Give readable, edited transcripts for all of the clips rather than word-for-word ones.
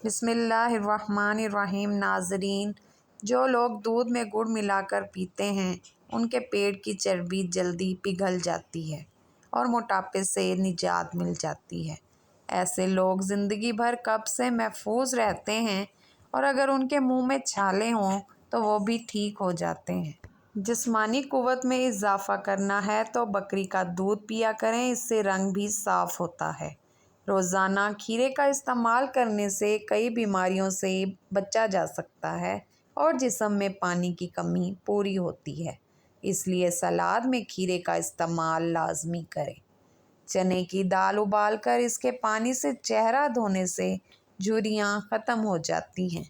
بسم اللہ الرحمن الرحیم۔ ناظرین، جو لوگ دودھ میں گڑ ملا کر پیتے ہیں ان کے پیٹ کی چربی جلدی پگھل جاتی ہے اور موٹاپے سے نجات مل جاتی ہے۔ ایسے لوگ زندگی بھر قبض سے محفوظ رہتے ہیں اور اگر ان کے منہ میں چھالے ہوں تو وہ بھی ٹھیک ہو جاتے ہیں۔ جسمانی قوت میں اضافہ کرنا ہے تو بکری کا دودھ پیا کریں، اس سے رنگ بھی صاف ہوتا ہے۔ روزانہ کھیرے کا استعمال کرنے سے کئی بیماریوں سے بچا جا سکتا ہے اور جسم میں پانی کی کمی پوری ہوتی ہے، اس لیے سلاد میں کھیرے کا استعمال لازمی کریں۔ چنے کی دال ابال کر اس کے پانی سے چہرہ دھونے سے جھریاں ختم ہو جاتی ہیں۔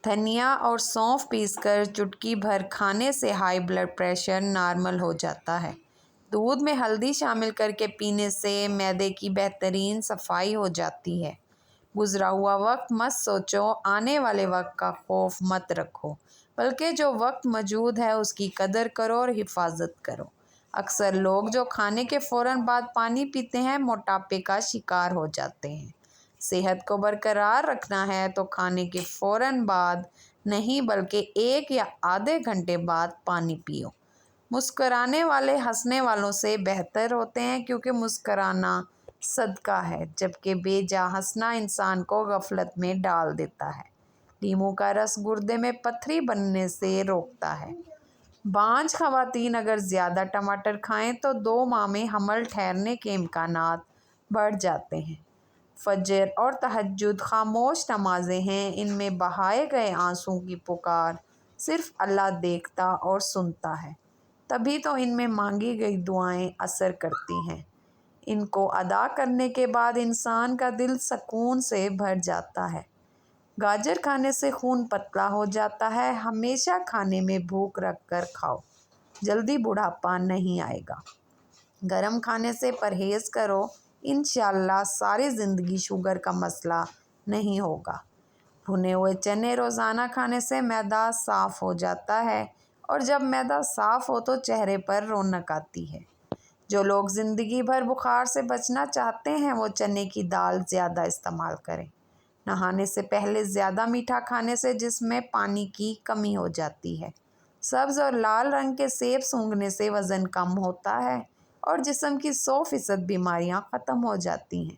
دھنیا اور سونف پیس کر چٹکی بھر کھانے سے ہائی بلڈ پریشر نارمل ہو جاتا ہے۔ دودھ میں ہلدی شامل کر کے پینے سے معدے کی بہترین صفائی ہو جاتی ہے۔ گزرا ہوا وقت مت سوچو، آنے والے وقت کا خوف مت رکھو، بلکہ جو وقت موجود ہے اس کی قدر کرو اور حفاظت کرو۔ اکثر لوگ جو کھانے کے فوراً بعد پانی پیتے ہیں موٹاپے کا شکار ہو جاتے ہیں۔ صحت کو برقرار رکھنا ہے تو کھانے کے فوراً بعد نہیں بلکہ 1 یا آدھے گھنٹے بعد پانی پیو۔ مسکرانے والے ہنسنے والوں سے بہتر ہوتے ہیں کیونکہ مسکرانا صدقہ ہے، جبکہ بے جا ہنسنا انسان کو غفلت میں ڈال دیتا ہے۔ لیموں کا رس گردے میں پتھری بننے سے روکتا ہے۔ بانجھ خواتین اگر زیادہ ٹماٹر کھائیں تو 2 ماہ میں حمل ٹھہرنے کے امکانات بڑھ جاتے ہیں۔ فجر اور تہجد خاموش نمازیں ہیں، ان میں بہائے گئے آنسوؤں کی پکار صرف اللہ دیکھتا اور سنتا ہے، تبھی تو ان میں مانگی گئی دعائیں اثر کرتی ہیں۔ ان کو ادا کرنے کے بعد انسان کا دل سکون سے بھر جاتا ہے۔ گاجر کھانے سے خون پتلا ہو جاتا ہے، ہمیشہ کھانے میں بھوک رکھ کر کھاؤ، جلدی بڑھاپا نہیں آئے گا۔ گرم کھانے سے پرہیز کرو، انشاءاللہ ساری زندگی شوگر کا مسئلہ نہیں ہوگا۔ بھنے ہوئے چنے روزانہ کھانے سے معدہ صاف ہو جاتا ہے اور جب معدہ صاف ہو تو چہرے پر رونق آتی ہے۔ جو لوگ زندگی بھر بخار سے بچنا چاہتے ہیں وہ چنے کی دال زیادہ استعمال کریں۔ نہانے سے پہلے زیادہ میٹھا کھانے سے جسم میں پانی کی کمی ہو جاتی ہے۔ سبز اور لال رنگ کے سیب سونگھنے سے وزن کم ہوتا ہے اور جسم کی 100% بیماریاں ختم ہو جاتی ہیں۔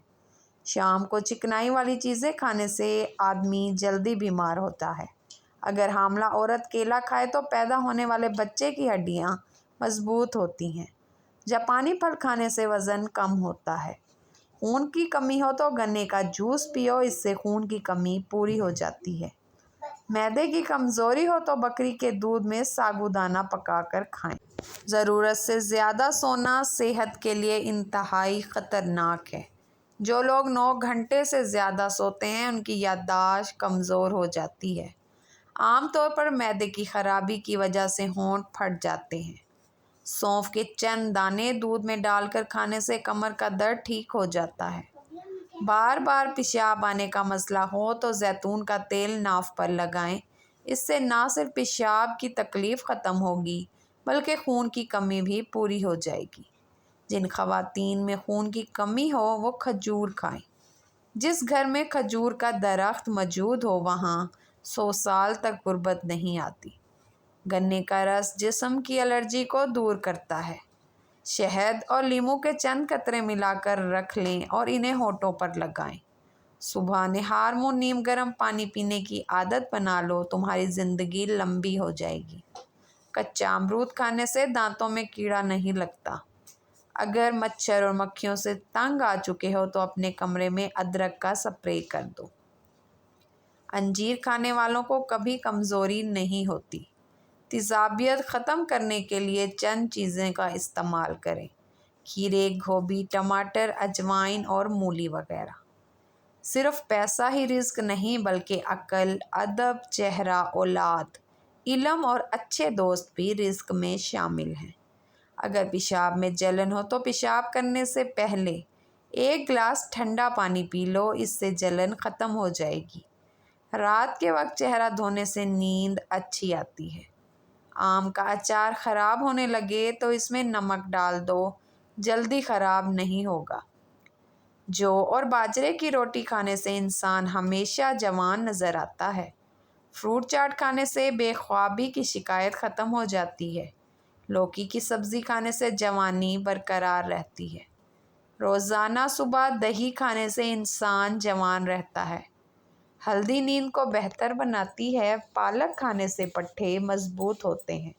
شام کو چکنائی والی چیزیں کھانے سے آدمی جلدی بیمار ہوتا ہے۔ اگر حاملہ عورت کیلا کھائے تو پیدا ہونے والے بچے کی ہڈیاں مضبوط ہوتی ہیں۔ جاپانی پھل کھانے سے وزن کم ہوتا ہے۔ خون کی کمی ہو تو گنے کا جوس پیو، اس سے خون کی کمی پوری ہو جاتی ہے۔ معدے کی کمزوری ہو تو بکری کے دودھ میں سابودانہ پکا کر کھائیں۔ ضرورت سے زیادہ سونا صحت کے لیے انتہائی خطرناک ہے۔ جو لوگ 9 گھنٹے سے زیادہ سوتے ہیں ان کی یادداشت کمزور ہو جاتی ہے۔ عام طور پر معدے کی خرابی کی وجہ سے ہونٹ پھٹ جاتے ہیں۔ سونف کے چند دانے دودھ میں ڈال کر کھانے سے کمر کا درد ٹھیک ہو جاتا ہے۔ بار بار پیشاب آنے کا مسئلہ ہو تو زیتون کا تیل ناف پر لگائیں، اس سے نہ صرف پیشاب کی تکلیف ختم ہوگی بلکہ خون کی کمی بھی پوری ہو جائے گی۔ جن خواتین میں خون کی کمی ہو وہ کھجور کھائیں۔ جس گھر میں کھجور کا درخت موجود ہو وہاں 100 سال تک غربت نہیں آتی۔ گنے کا رس جسم کی الرجی کو دور کرتا ہے۔ شہد اور لیموں کے چند قطرے ملا کر رکھ لیں اور انہیں ہونٹوں پر لگائیں۔ صبح نہار منہ نیم گرم پانی پینے کی عادت بنا لو، تمہاری زندگی لمبی ہو جائے گی۔ کچا امرود کھانے سے دانتوں میں کیڑا نہیں لگتا۔ اگر مچھر اور مکھیوں سے تنگ آ چکے ہو تو اپنے کمرے میں ادرک کا سپرے کر دو۔ انجیر کھانے والوں کو کبھی کمزوری نہیں ہوتی۔ تیزابیت ختم کرنے کے لیے چند چیزیں کا استعمال کریں: کھیرے، گوبھی، ٹماٹر، اجوائن اور مولی وغیرہ۔ صرف پیسہ ہی رزق نہیں بلکہ عقل، ادب، چہرہ، اولاد، علم اور اچھے دوست بھی رزق میں شامل ہیں۔ اگر پیشاب میں جلن ہو تو پیشاب کرنے سے پہلے 1 گلاس ٹھنڈا پانی پی لو، اس سے جلن ختم ہو جائے گی۔ رات کے وقت چہرہ دھونے سے نیند اچھی آتی ہے۔ آم کا اچار خراب ہونے لگے تو اس میں نمک ڈال دو، جلدی خراب نہیں ہوگا۔ جو اور باجرے کی روٹی کھانے سے انسان ہمیشہ جوان نظر آتا ہے۔ فروٹ چاٹ کھانے سے بے خوابی کی شکایت ختم ہو جاتی ہے۔ لوکی کی سبزی کھانے سے جوانی برقرار رہتی ہے۔ روزانہ صبح دہی کھانے سے انسان جوان رہتا ہے۔ ہلدی نیند کو بہتر بناتی ہے۔ پالک کھانے سے پٹھے مضبوط ہوتے ہیں۔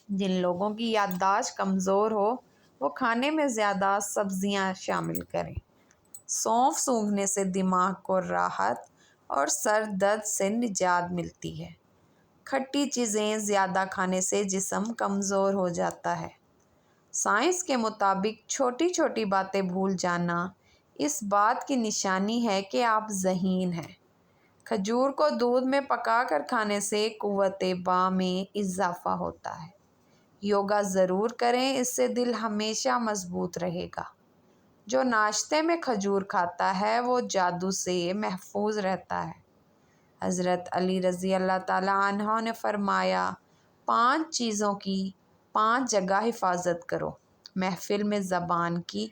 جن لوگوں کی یادداشت کمزور ہو وہ کھانے میں زیادہ سبزیاں شامل کریں۔ سونف سونگھنے سے دماغ کو راحت اور سر درد سے نجات ملتی ہے۔ کھٹی چیزیں زیادہ کھانے سے جسم کمزور ہو جاتا ہے۔ سائنس کے مطابق چھوٹی چھوٹی باتیں بھول جانا اس بات کی نشانی ہے کہ آپ ذہین ہیں۔ کھجور کو دودھ میں پکا کر کھانے سے قوت باں میں اضافہ ہوتا ہے۔ یوگا ضرور کریں، اس سے دل ہمیشہ مضبوط رہے گا۔ جو ناشتے میں کھجور کھاتا ہے وہ جادو سے محفوظ رہتا ہے۔ حضرت علی رضی اللہ تعالیٰ عنہ نے فرمایا، 5 چیزوں کی 5 جگہ حفاظت کرو: محفل میں زبان کی،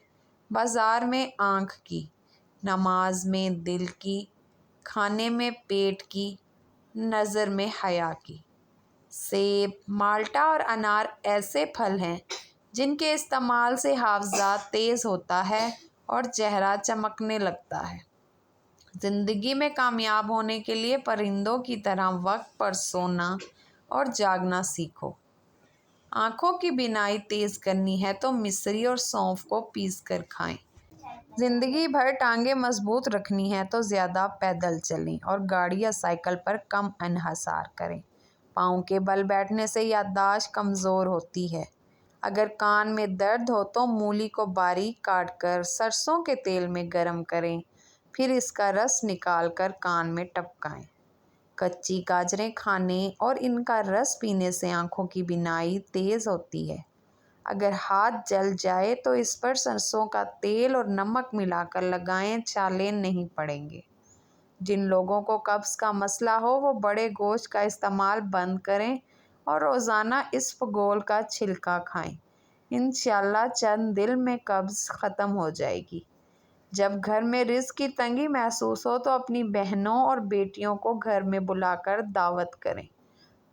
بازار میں آنکھ کی، نماز میں دل کی، کھانے میں پیٹ کی، نظر میں حیا کی۔ سیب، مالٹا اور انار ایسے پھل ہیں جن کے استعمال سے حافظہ تیز ہوتا ہے اور چہرہ چمکنے لگتا ہے۔ زندگی میں کامیاب ہونے کے لیے پرندوں کی طرح وقت پر سونا اور جاگنا سیکھو۔ آنکھوں کی بینائی تیز کرنی ہے تو مصری اور سونف کو پیس کر کھائیں۔ زندگی بھر ٹانگیں مضبوط رکھنی ہے تو زیادہ پیدل چلیں اور گاڑی یا سائیکل پر کم انحصار کریں۔ پاؤں کے بل بیٹھنے سے یادداشت کمزور ہوتی ہے۔ اگر کان میں درد ہو تو مولی کو باریک کاٹ کر سرسوں کے تیل میں گرم کریں، پھر اس کا رس نکال کر کان میں ٹپکائیں۔ کچی گاجریں کھانے اور ان کا رس پینے سے آنکھوں کی بینائی تیز ہوتی ہے۔ اگر ہاتھ جل جائے تو اس پر سرسوں کا تیل اور نمک ملا کر لگائیں، چھالے نہیں پڑیں گے۔ جن لوگوں کو قبض کا مسئلہ ہو وہ بڑے گوشت کا استعمال بند کریں اور روزانہ اسفغول کا چھلکا کھائیں۔ انشاءاللہ چند دن میں قبض ختم ہو جائے گی۔ جب گھر میں رزق کی تنگی محسوس ہو تو اپنی بہنوں اور بیٹیوں کو گھر میں بلا کر دعوت کریں۔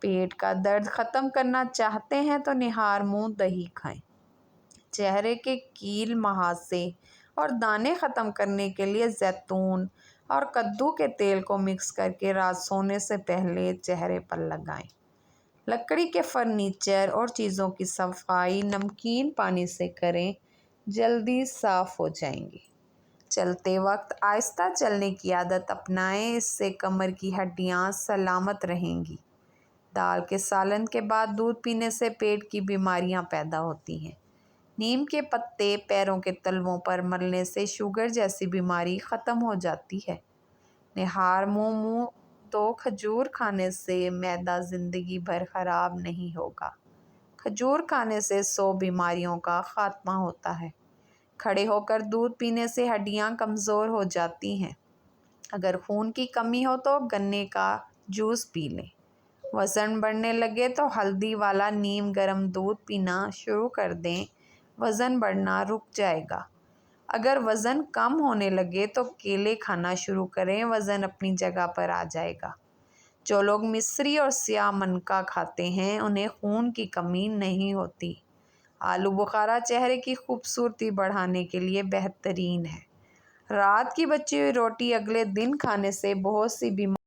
پیٹ کا درد ختم کرنا چاہتے ہیں تو نہار منہ دہی کھائیں۔ چہرے کے کیل، مہاسے اور دانے ختم کرنے کے لیے زیتون اور کدو کے تیل کو مکس کر کے رات سونے سے پہلے چہرے پر لگائیں۔ لکڑی کے فرنیچر اور چیزوں کی صفائی نمکین پانی سے کریں، جلدی صاف ہو جائیں گے۔ چلتے وقت آہستہ چلنے کی عادت اپنائیں، اس سے کمر کی ہڈیاں سلامت رہیں گی۔ دال کے سالن کے بعد دودھ پینے سے پیٹ کی بیماریاں پیدا ہوتی ہیں۔ نیم کے پتے پیروں کے تلووں پر ملنے سے شوگر جیسی بیماری ختم ہو جاتی ہے۔ نہار منہ تو کھجور کھانے سے معدہ زندگی بھر خراب نہیں ہوگا۔ کھجور کھانے سے 100 بیماریوں کا خاتمہ ہوتا ہے۔ کھڑے ہو کر دودھ پینے سے ہڈیاں کمزور ہو جاتی ہیں۔ اگر خون کی کمی ہو تو گنے کا جوس پی لیں۔ وزن بڑھنے لگے تو ہلدی والا نیم گرم دودھ پینا شروع کر دیں، وزن بڑھنا رک جائے گا۔ اگر وزن کم ہونے لگے تو کیلے کھانا شروع کریں، وزن اپنی جگہ پر آ جائے گا۔ جو لوگ مصری اور سیاہ منکا کھاتے ہیں انہیں خون کی کمی نہیں ہوتی۔ آلو بخارا چہرے کی خوبصورتی بڑھانے کے لیے بہترین ہے۔ رات کی بچی ہوئی روٹی اگلے دن کھانے سے بہت سی بیماریاں